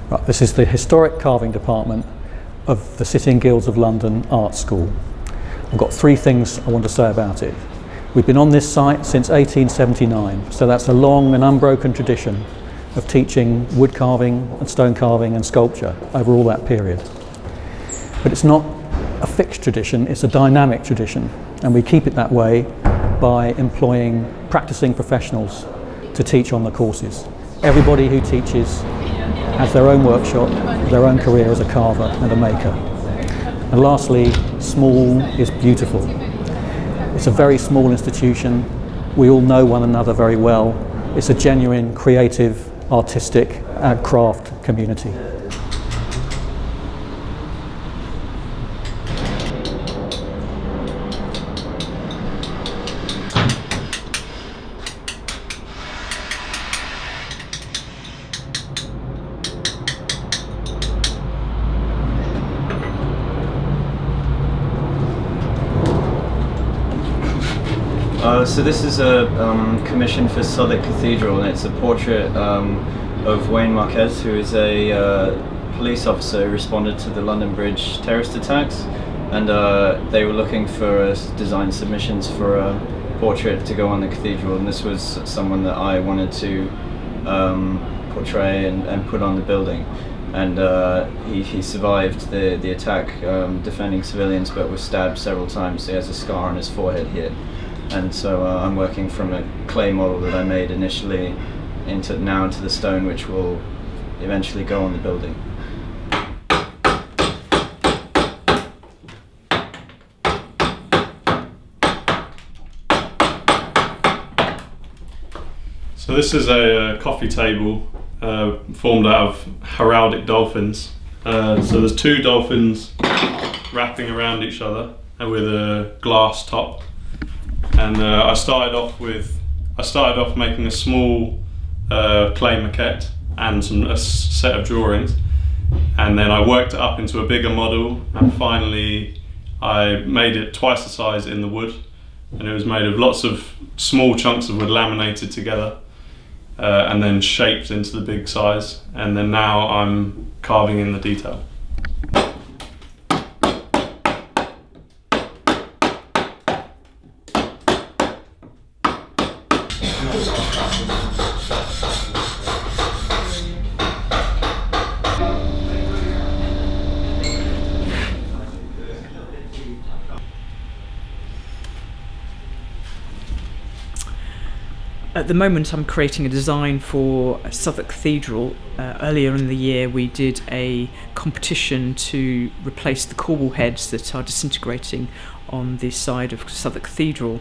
Right, this is the historic carving department of the City and Guilds of London Art School. I've got three things I want to say about it. We've been on this site since 1879, so that's a long and unbroken tradition of teaching wood carving and stone carving and sculpture over all that period. But it's not a fixed tradition, it's a dynamic tradition, and we keep it that way by employing practicing professionals to teach on the courses. Everybody who teaches has their own workshop, their own career as a carver and a maker. And lastly, small is beautiful. It's a very small institution. We all know one another very well. It's a genuine, creative, artistic and craft community. So this is a commission for Southwark Cathedral, and it's a portrait of Wayne Marquez, who is a police officer who responded to the London Bridge terrorist attacks, and they were looking for design submissions for a portrait to go on the cathedral, and this was someone that I wanted to portray and put on the building. And he survived the attack defending civilians, but was stabbed several times. He has a scar on his forehead here. And so I'm working from a clay model that I made initially into the stone, which will eventually go on the building. So this is a coffee table formed out of heraldic dolphins. So there's two dolphins wrapping around each other with a glass top. And I started off making a small clay maquette and a set of drawings, and then I worked it up into a bigger model, and finally I made it twice the size in the wood, and it was made of lots of small chunks of wood laminated together and then shaped into the big size, and then now I'm carving in the detail. At the moment I'm creating a design for Southwark Cathedral. Earlier in the year we did a competition to replace the corbel heads that are disintegrating on the side of Southwark Cathedral.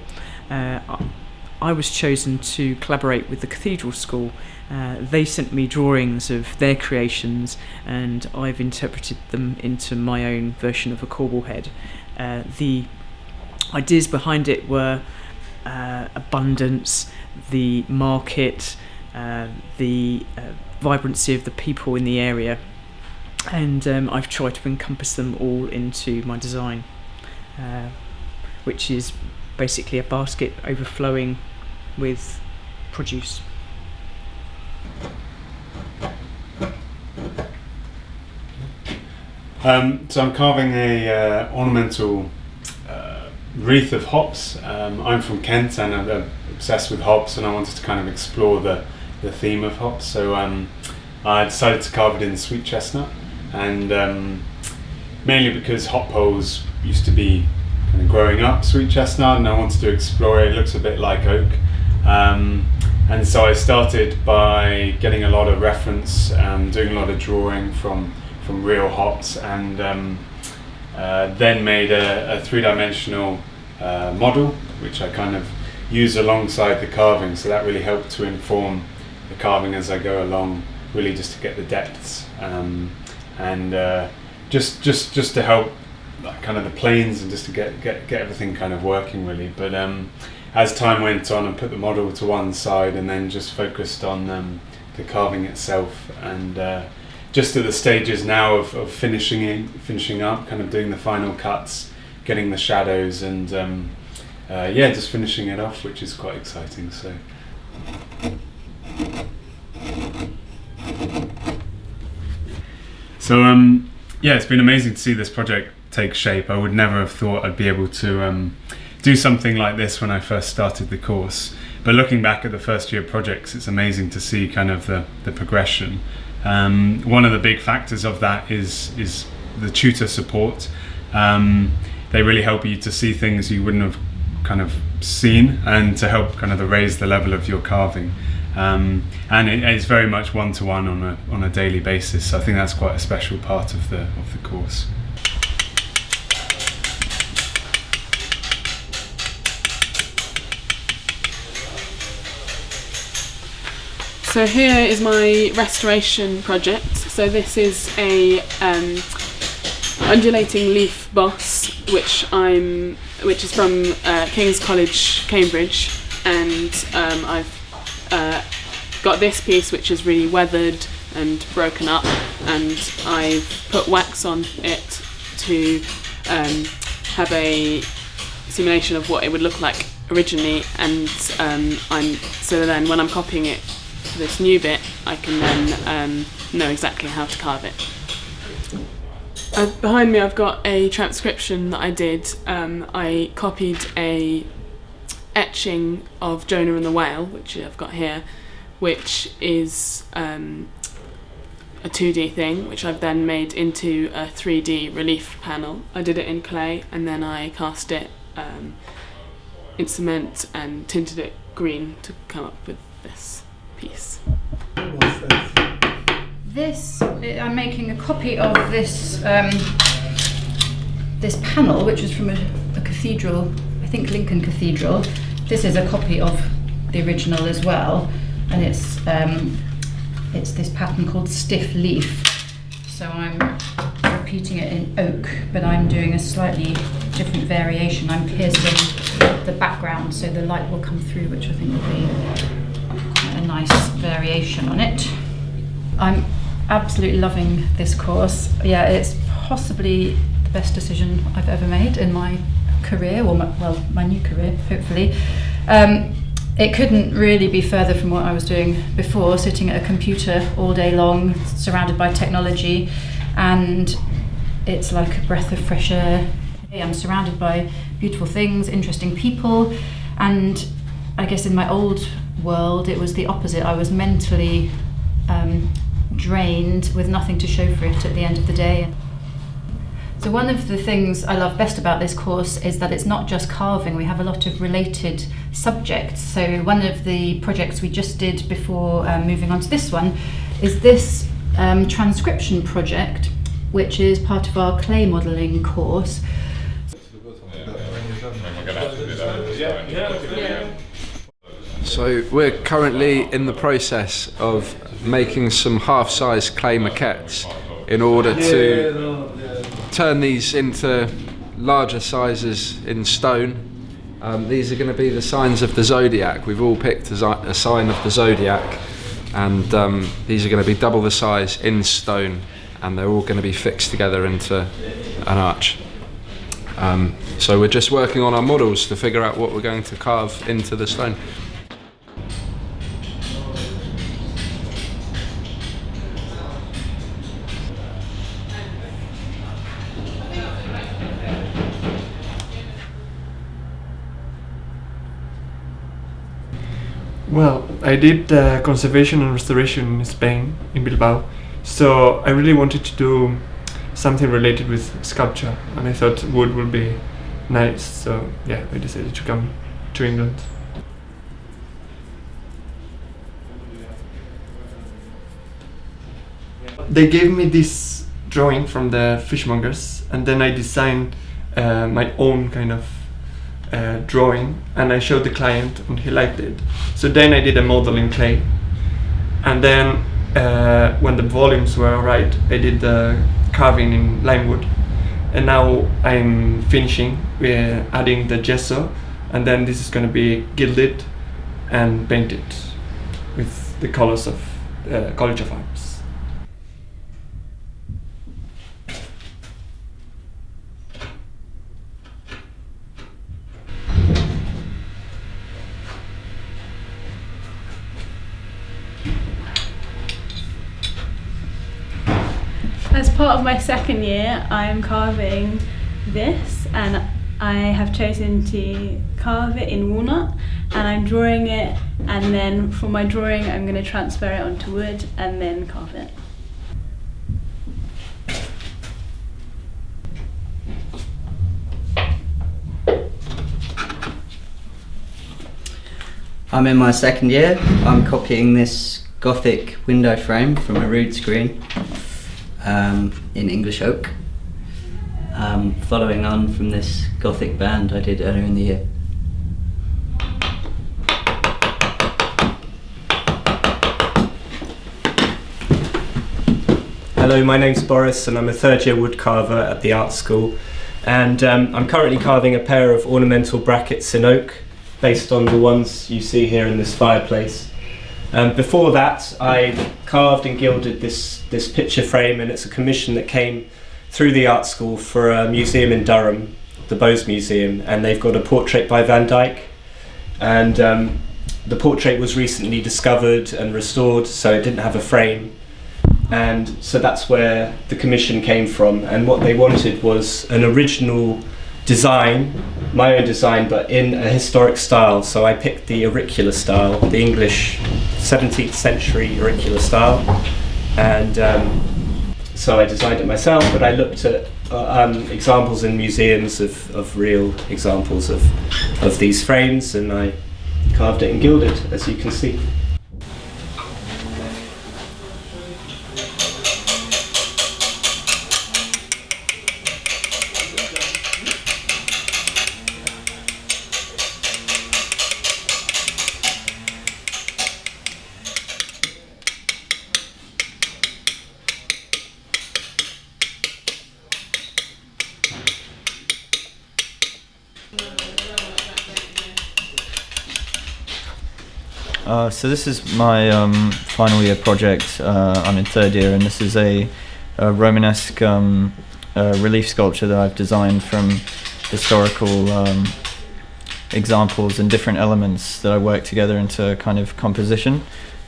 I was chosen to collaborate with the Cathedral School. They sent me drawings of their creations, and I've interpreted them into my own version of a corbel head. The ideas behind it were abundance, the market, the vibrancy of the people in the area, and I've tried to encompass them all into my design, which is basically a basket overflowing with produce. So I'm carving a ornamental wreath of hops. I'm from Kent and I'm obsessed with hops, and I wanted to kind of explore the theme of hops. So I decided to carve it in sweet chestnut, and mainly because hop poles used to be kind of growing up sweet chestnut, and I wanted to explore it. It looks a bit like oak. And so I started by getting a lot of reference, doing a lot of drawing from real hops, and then made a three-dimensional model, which I kind of use alongside the carving. So that really helped to inform the carving as I go along, really just to get the depths, and just to help kind of the planes, and just to get everything kind of working really. But as time went on, I put the model to one side and then just focused on the carving itself, and just at the stages now of finishing up, kind of doing the final cuts, getting the shadows, and just finishing it off, which is quite exciting. So. So yeah, it's been amazing to see this project take shape. I would never have thought I'd be able to do something like this when I first started the course. But looking back at the first year projects, it's amazing to see kind of the progression. One of the big factors of that is the tutor support. They really help you to see things you wouldn't have kind of seen, and to help kind of raise the level of your carving. And it's very much one-to-one on a daily basis. So I think that's quite a special part of the course. So here is my restoration project. So this is a undulating leaf boss, which is from King's College, Cambridge, and I've got this piece which is really weathered and broken up, and I've put wax on it to have a simulation of what it would look like originally, and so then when I'm copying it for this new bit, I can then know exactly how to carve it. Behind me I've got a transcription that I did. I copied a etching of Jonah and the Whale, which I've got here, which is a 2D thing, which I've then made into a 3D relief panel. I did it in clay, and then I cast it in cement and tinted it green to come up with this piece. This, I'm making a copy of this this panel, which is from a cathedral, I think Lincoln Cathedral. This is a copy of the original as well, and it's this pattern called Stiff Leaf. So I'm repeating it in oak, but I'm doing a slightly different variation. I'm piercing the background so the light will come through, which I think will be quite a nice variation on it. I'm absolutely loving this course. Yeah, it's possibly the best decision I've ever made in my career, or my new career, hopefully. It couldn't really be further from what I was doing before, sitting at a computer all day long, surrounded by technology, and it's like a breath of fresh air. I'm surrounded by beautiful things, interesting people, and I guess in my old world it was the opposite. I was mentally drained with nothing to show for it at the end of the day. So one of the things I love best about this course is that it's not just carving. We have a lot of related subjects. So one of the projects we just did before moving on to this one is this transcription project, which is part of our clay modelling course. So we're currently in the process of making some half-size clay maquettes in order to turn these into larger sizes in stone. These are going to be the signs of the zodiac. We've all picked a sign of the zodiac, and these are going to be double the size in stone, and they're all going to be fixed together into an arch. So we're just working on our models to figure out what we're going to carve into the stone. Well, I did conservation and restoration in Spain, in Bilbao, so I really wanted to do something related with sculpture, and I thought wood would be nice, so yeah, I decided to come to England. They gave me this drawing from the fishmongers, and then I designed my own kind of drawing, and I showed the client and he liked it. So then I did a model in clay, and then when the volumes were right, I did the carving in lime wood, and now I'm finishing adding the gesso, and then this is going to be gilded and painted with the colors of College of Arts. As part of my second year, I am carving this, and I have chosen to carve it in walnut, and I'm drawing it, and then for my drawing I'm going to transfer it onto wood and then carve it. I'm in my second year. I'm copying this Gothic window frame from a rood screen in English oak, following on from this Gothic band I did earlier in the year. Hello, my name's Boris and I'm a third year woodcarver at the art school, and I'm currently carving a pair of ornamental brackets in oak based on the ones you see here in this fireplace. Before that I carved and gilded this picture frame, and it's a commission that came through the art school for a museum in Durham, the Bowes Museum, and they've got a portrait by Van Dyck, and the portrait was recently discovered and restored, so it didn't have a frame. And so that's where the commission came from, and what they wanted was an original design, my own design, but in a historic style. So I picked the auricular style, the English 17th century auricular style, and so I designed it myself, but I looked at examples in museums of real examples of these frames, and I carved it and gilded, as you can see. So this is my final year project. I'm in third year, and this is a Romanesque relief sculpture that I've designed from historical examples and different elements that I work together into a kind of composition.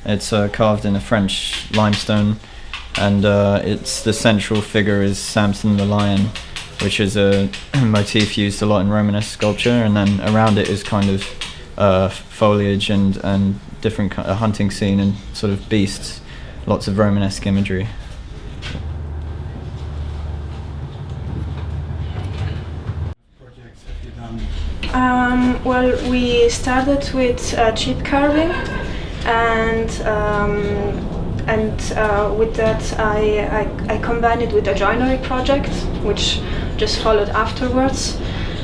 It's carved in a French limestone, and it's the central figure is Samson the lion, which is a motif used a lot in Romanesque sculpture, and then around it is kind of foliage and different hunting scene and sort of beasts, lots of Romanesque imagery. Well, we started with chip carving, and with that I combined it with a joinery project, which just followed afterwards.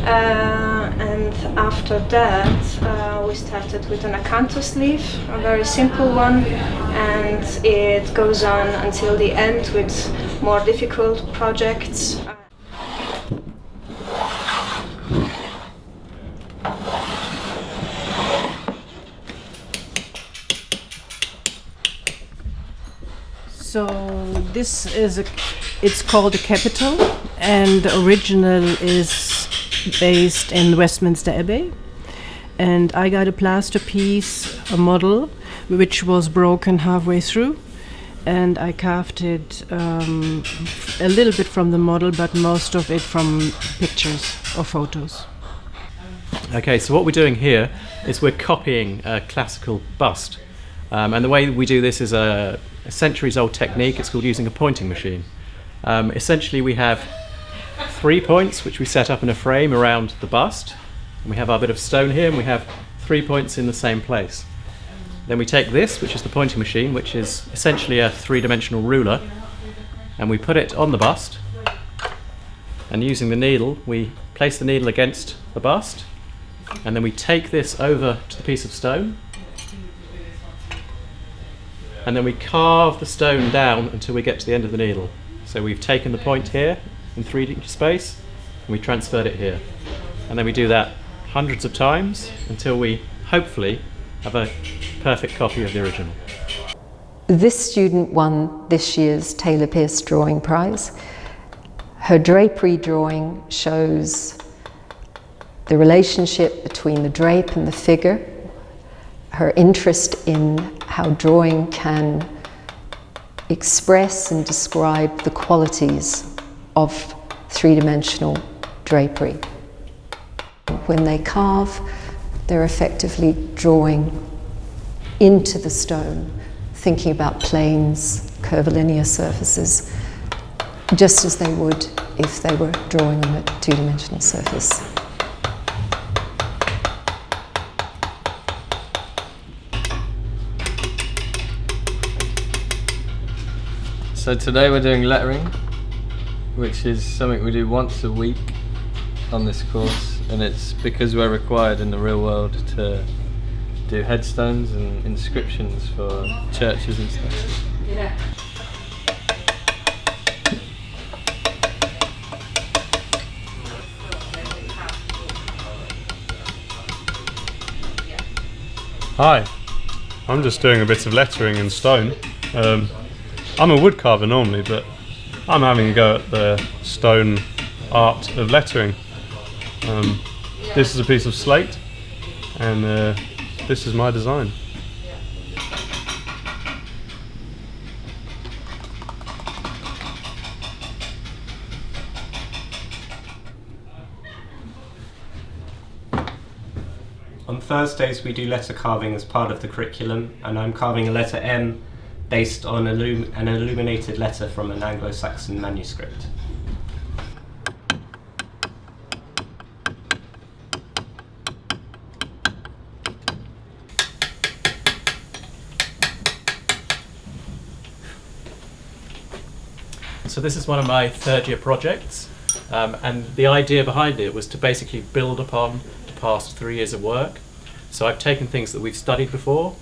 And after that we started with an acanthus leaf, a very simple one, and it goes on until the end with more difficult projects. So this is it's called a capital, and the original is based in Westminster Abbey, and I got a plaster piece, a model, which was broken halfway through, and I carved it a little bit from the model, but most of it from pictures or photos. Okay, so what we're doing here is we're copying a classical bust, and the way we do this is a centuries-old technique. It's called using a pointing machine. Essentially, we have 3 points which we set up in a frame around the bust, and we have our bit of stone here, and we have 3 points in the same place. Then we take this, which is the pointing machine, which is essentially a three-dimensional ruler, and we put it on the bust, and using the needle we place the needle against the bust, and then we take this over to the piece of stone, and then we carve the stone down until we get to the end of the needle. So we've taken the point here in 3D space, and we transferred it here. And then we do that hundreds of times until we hopefully have a perfect copy of the original. This student won this year's Taylor Pierce Drawing Prize. Her drapery drawing shows the relationship between the drape and the figure, her interest in how drawing can express and describe the qualities of three-dimensional drapery. When they carve, they're effectively drawing into the stone, thinking about planes, curvilinear surfaces, just as they would if they were drawing on a two-dimensional surface. So today we're doing lettering, which is something we do once a week on this course, and it's because we're required in the real world to do headstones and inscriptions for churches and stuff. Yeah. Hi, I'm just doing a bit of lettering in stone. I'm a wood carver normally, but I'm having a go at the stone art of lettering. This is a piece of slate, and this is my design. On Thursdays we do letter carving as part of the curriculum, and I'm carving a letter M based on an illuminated letter from an Anglo-Saxon manuscript. So this is one of my third year projects, and the idea behind it was to basically build upon the past 3 years of work. So I've taken things that we've studied before.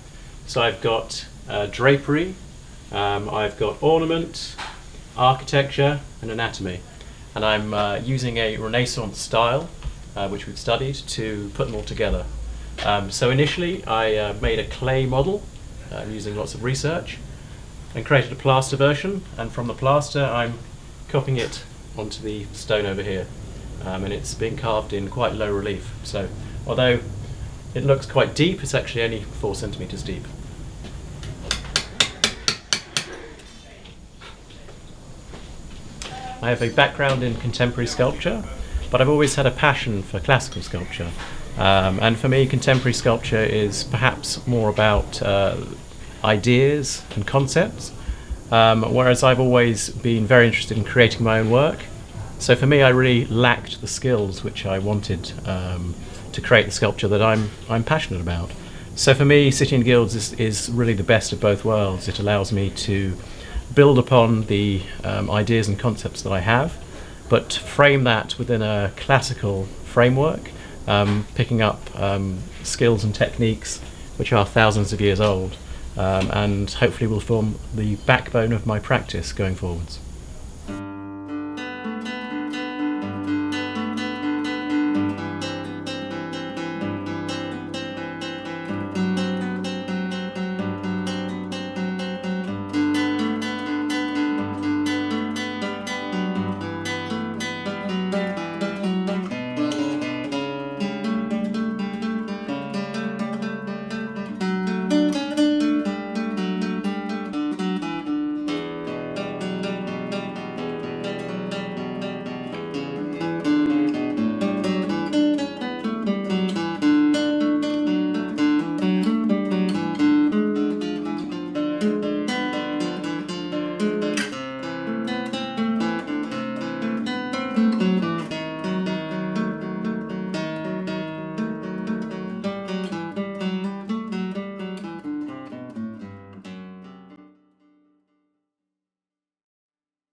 So I've got drapery, I've got ornament, architecture and anatomy, and I'm using a Renaissance style which we've studied to put them all together. So initially I made a clay model using lots of research and created a plaster version, and from the plaster I'm copying it onto the stone over here, and it's being carved in quite low relief. So although it looks quite deep, it's actually only 4 centimeters deep. I have a background in contemporary sculpture, but I've always had a passion for classical sculpture. And for me, contemporary sculpture is perhaps more about ideas and concepts, whereas I've always been very interested in creating my own work. So for me, I really lacked the skills which I wanted to create the sculpture that I'm passionate about. So for me, City and Guilds is really the best of both worlds. It allows me to build upon the ideas and concepts that I have, but frame that within a classical framework, picking up skills and techniques which are thousands of years old, and hopefully will form the backbone of my practice going forwards.